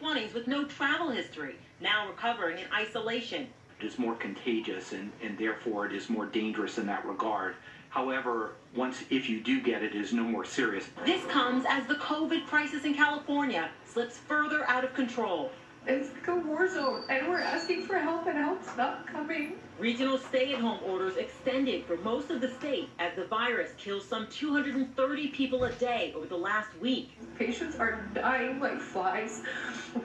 20s with no travel history, now recovering in isolation. It is more contagious and therefore it is more dangerous in that regard. However, if you do get it, it is no more serious. This comes as the COVID crisis in California slips further out of control. It's like a war zone, and we're asking for help, and help's not coming. Regional stay-at-home orders extended for most of the state as the virus kills some 230 people a day over the last week. Patients are dying like flies.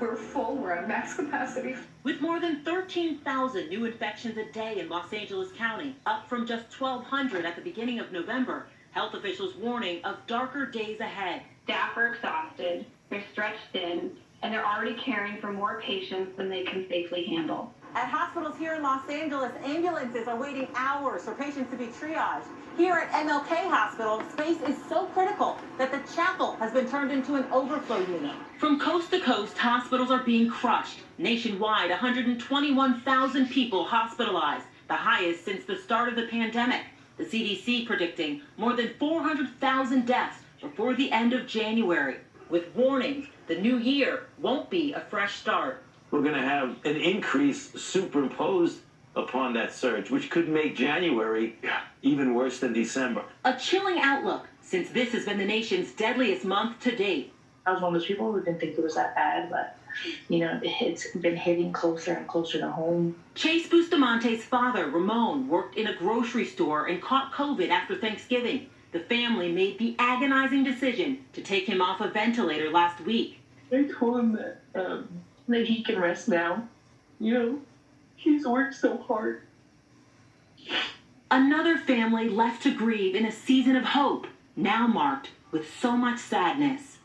We're full. We're at max capacity. With more than 13,000 new infections a day in Los Angeles County, up from just 1,200 at the beginning of November, health officials warning of darker days ahead. Staff are exhausted, they're stretched thin, and they're already caring for more patients than they can safely handle. At hospitals here in Los Angeles, ambulances are waiting hours for patients to be triaged. Here at MLK Hospital, space is so critical that the chapel has been turned into an overflow unit. From coast to coast, hospitals are being crushed. Nationwide, 121,000 people hospitalized, the highest since the start of the pandemic. The CDC predicting more than 400,000 deaths before the end of January, with warnings the new year won't be a fresh start. We're going to have an increase superimposed upon that surge, which could make January even worse than December. A chilling outlook, since this has been the nation's deadliest month to date. I was one of those people who didn't think it was that bad, but, it's been hitting closer and closer to home. Chase Bustamante's father, Ramon, worked in a grocery store and caught COVID after Thanksgiving. The family made the agonizing decision to take him off a ventilator last week. I told him that he can rest now. He's worked so hard. Another family left to grieve in a season of hope, now marked with so much sadness.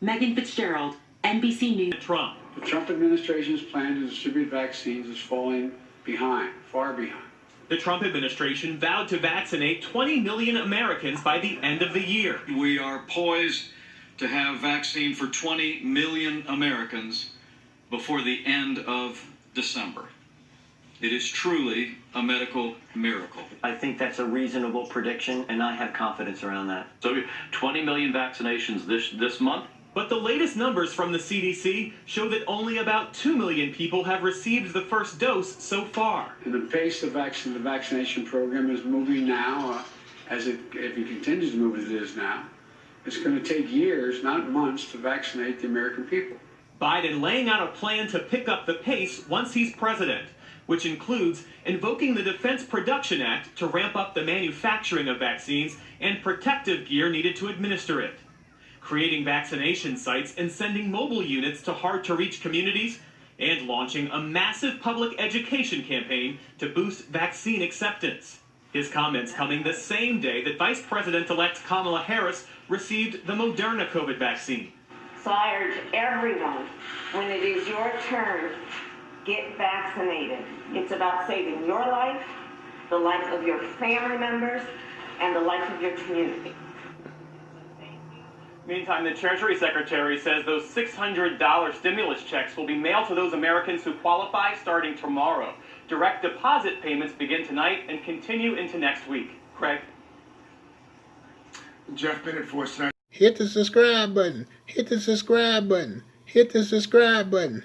Megan Fitzgerald, NBC News. Trump. The Trump administration's plan to distribute vaccines is falling behind, far behind. The Trump administration vowed to vaccinate 20 million Americans by the end of the year. We are poised to have vaccine for 20 million Americans before the end of December. It is truly a medical miracle. I think that's a reasonable prediction, and I have confidence around that. So 20 million vaccinations this month? But the latest numbers from the CDC show that only about 2 million people have received the first dose so far. And the pace of the vaccination program is moving now, if it continues to move as it is now. It's going to take years, not months, to vaccinate the American people. Biden laying out a plan to pick up the pace once he's president, which includes invoking the Defense Production Act to ramp up the manufacturing of vaccines and protective gear needed to administer it, creating vaccination sites and sending mobile units to hard-to-reach communities, and launching a massive public education campaign to boost vaccine acceptance. His comments coming the same day that Vice President-elect Kamala Harris received the Moderna COVID vaccine. So I urge everyone, when it is your turn, get vaccinated. It's about saving your life, the life of your family members, and the life of your community. Meantime, the Treasury Secretary says those $600 stimulus checks will be mailed to those Americans who qualify starting tomorrow. Direct deposit payments begin tonight and continue into next week. Craig? Jeff Bennett for us tonight. Hit the subscribe button. Hit the subscribe button. Hit the subscribe button.